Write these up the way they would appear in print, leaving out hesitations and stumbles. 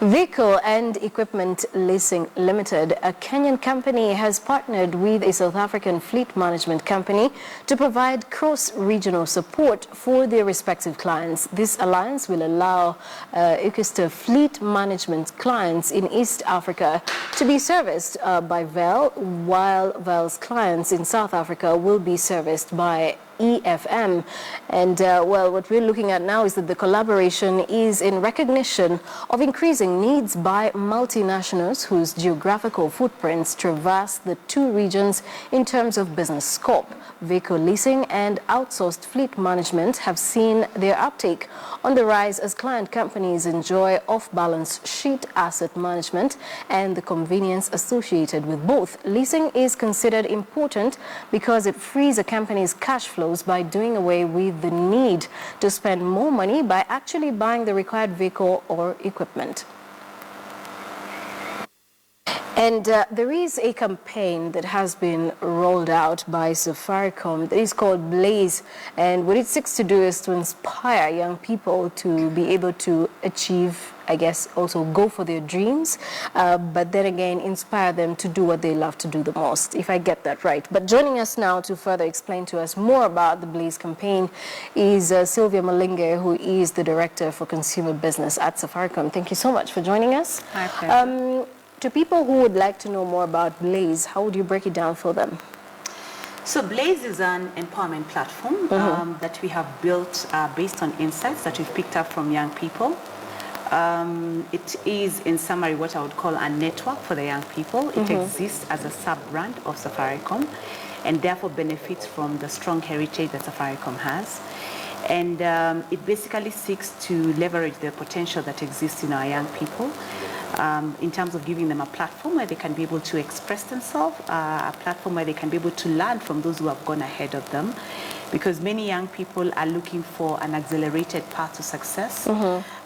Vehicle and Equipment Leasing Limited, a Kenyan company, has partnered with a South African fleet management company to provide cross-regional support for their respective clients. This alliance will allow Equester fleet management clients in East Africa to be serviced by VEL, while VEL's clients in South Africa will be serviced by EFM. And well, what we're looking at now is that the collaboration is in recognition of increasing needs by multinationals whose geographical footprints traverse the two regions in terms of business scope. Vehicle leasing and outsourced fleet management have seen their uptake on the rise as client companies enjoy off-balance sheet asset management and the convenience associated with both. Leasing is considered important because it frees a company's cash flows by doing away with the need to spend more money by actually buying the required vehicle or equipment. And there is a campaign that has been rolled out by Safaricom that is called Blaze, and what it seeks to do is to inspire young people to be able to achieve, I guess, also go for their dreams, but then again inspire them to do what they love to do the most, if I get that right. But joining us now to further explain to us more about the Blaze campaign is Sylvia Malinge, who is the Director for Consumer Business at Safaricom. Thank you so much for joining us. My pleasure. To people who would like to know more about Blaze, how would you break it down for them? So Blaze is an empowerment platform that we have built based on insights that we've picked up from young people. It is, in summary, what I would call a network for the young people. It exists as a sub-brand of Safaricom and therefore benefits from the strong heritage that Safaricom has. And it basically seeks to leverage the potential that exists in our young people in terms of giving them a platform where they can be able to express themselves, a platform where they can be able to learn from those who have gone ahead of them. Because many young people are looking for an accelerated path to success.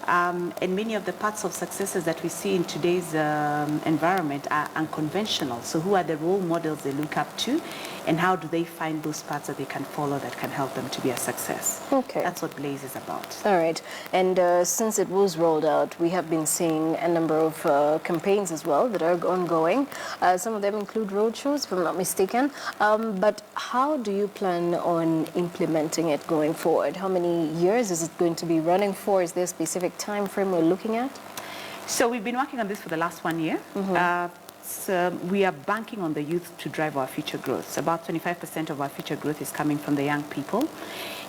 And many of the paths of successes that we see in today's environment are unconventional. So who are the role models they look up to, and how do they find those paths that they can follow that can help them to be a success? Okay. That's what Blaze is about. All right. And since it was rolled out, we have been seeing a number of campaigns as well that are ongoing. Some of them include roadshows, if I'm not mistaken. But how do you plan on implementing it going forward? How many years is it going to be running for? Is there a specific time frame we're looking at? So we've been working on this for the last 1 year. So we are banking on the youth to drive our future growth. So about 25% of our future growth is coming from the young people.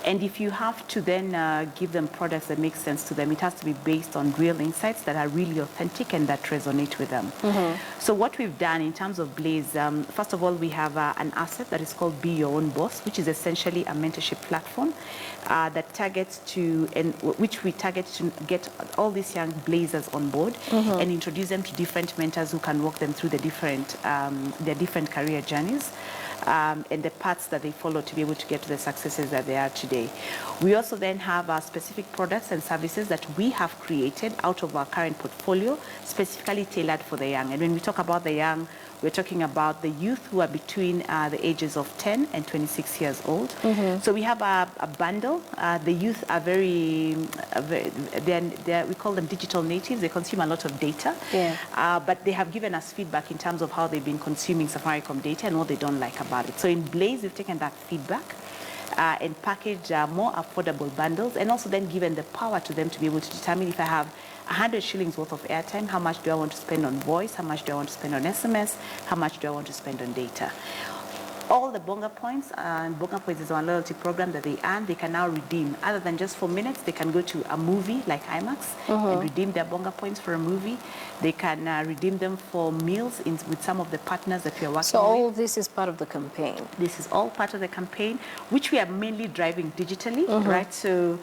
And if you have to then give them products that make sense to them, it has to be based on real insights that are really authentic and that resonate with them. So what we've done in terms of Blaze, first of all, we have an asset that is called Be Your Own Boss, which is essentially a mentorship platform that targets to, and which we target to get all these young Blazers on board and introduce them to different mentors who can walk them through the different, their different career journeys. And the paths that they follow to be able to get to the successes that they are today. We also then have specific products and services that we have created out of our current portfolio, specifically tailored for the young. And when we talk about the young, we're talking about the youth who are between the ages of 10 and 26 years old. So we have a bundle. The youth are we call them digital natives. They consume a lot of data. But they have given us feedback in terms of how they've been consuming Safaricom data and what they don't like about it. So in Blaze, we've taken that feedback and packaged more affordable bundles, and also then given the power to them to be able to determine, if I have 100 shillings worth of airtime, how much do I want to spend on voice, how much do I want to spend on SMS, how much do I want to spend on data. All the Bonga Points, and Bonga Points is our loyalty program that they earn, they can now redeem. Other than just for minutes, they can go to a movie like IMAX and redeem their Bonga Points for a movie. They can redeem them for meals with some of the partners that we are working with. So all of this is part of the campaign? This is all part of the campaign, which we are mainly driving digitally, right? So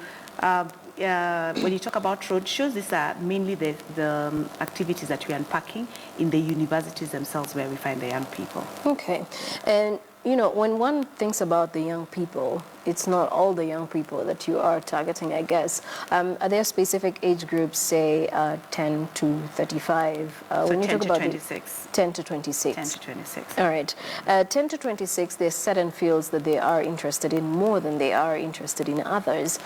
when you talk about roadshows, these are mainly the activities that we are unpacking in the universities themselves where we find the young people. Okay. And You know, when one thinks about the young people, it's not all the young people that you are targeting, I guess. Are there specific age groups, say 10 to 35? So when you 10 talk to about 26. 10 to 26. 10 to 26. All right. 10 to 26, there's certain fields that they are interested in more than they are interested in others.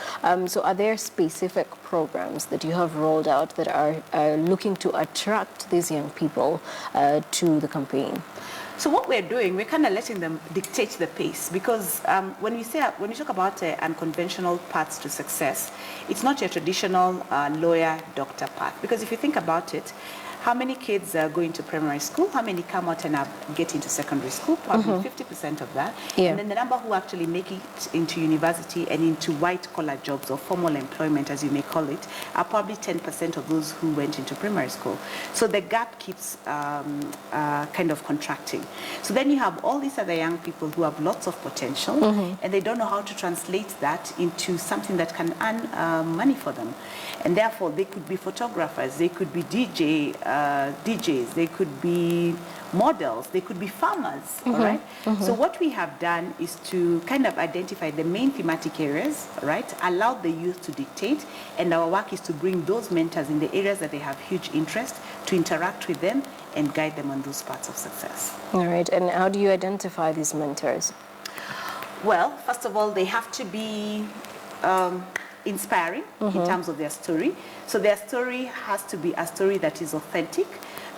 So are there specific programs that you have rolled out that are looking to attract these young people to the campaign? So what we're doing, we're kind of letting them dictate the pace, because when you talk about unconventional paths to success, it's not your traditional lawyer, doctor path. Because if you think about it, how many kids go into primary school? How many come out and get into secondary school? Probably 50% of that. Yeah. And then the number who actually make it into university and into white-collar jobs or formal employment, as you may call it, are probably 10% of those who went into primary school. So the gap keeps kind of contracting. So then you have all these other young people who have lots of potential, and they don't know how to translate that into something that can earn money for them. And therefore, they could be photographers, they could be DJs, they could be models, they could be farmers, all right? So what we have done is to kind of identify the main thematic areas, right? Allow the youth to dictate, and our work is to bring those mentors in the areas that they have huge interest, to interact with them and guide them on those paths of success. All right. And how do you identify these mentors? Well, first of all, they have to be inspiring in terms of their story. So their story has to be a story that is authentic,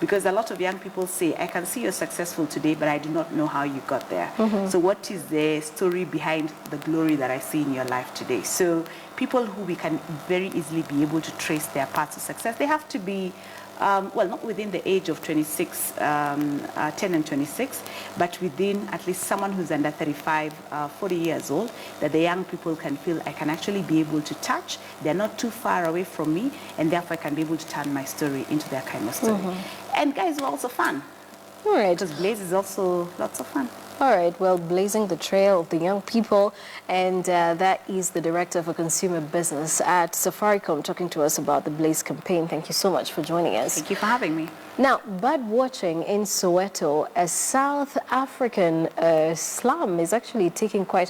because a lot of young people say, I can see you're successful today, but I do not know how you got there. So what is the story behind the glory that I see in your life today? So people who we can very easily be able to trace their paths to success, they have to be well, not within the age of 26, 10 and 26, but within at least someone who's under 35, 40 years old, that the young people can feel I can actually be able to touch. They're not too far away from me, and therefore I can be able to turn my story into their kind of story. And guys were also fun. All right. Because Blaze is also lots of fun. All right, well, blazing the trail of the young people, and that is the Director for Consumer Business at Safaricom talking to us about the Blaze campaign. Thank you so much for joining us. Thank you for having me. Now, bird watching in Soweto, a South African slum, is actually taking quite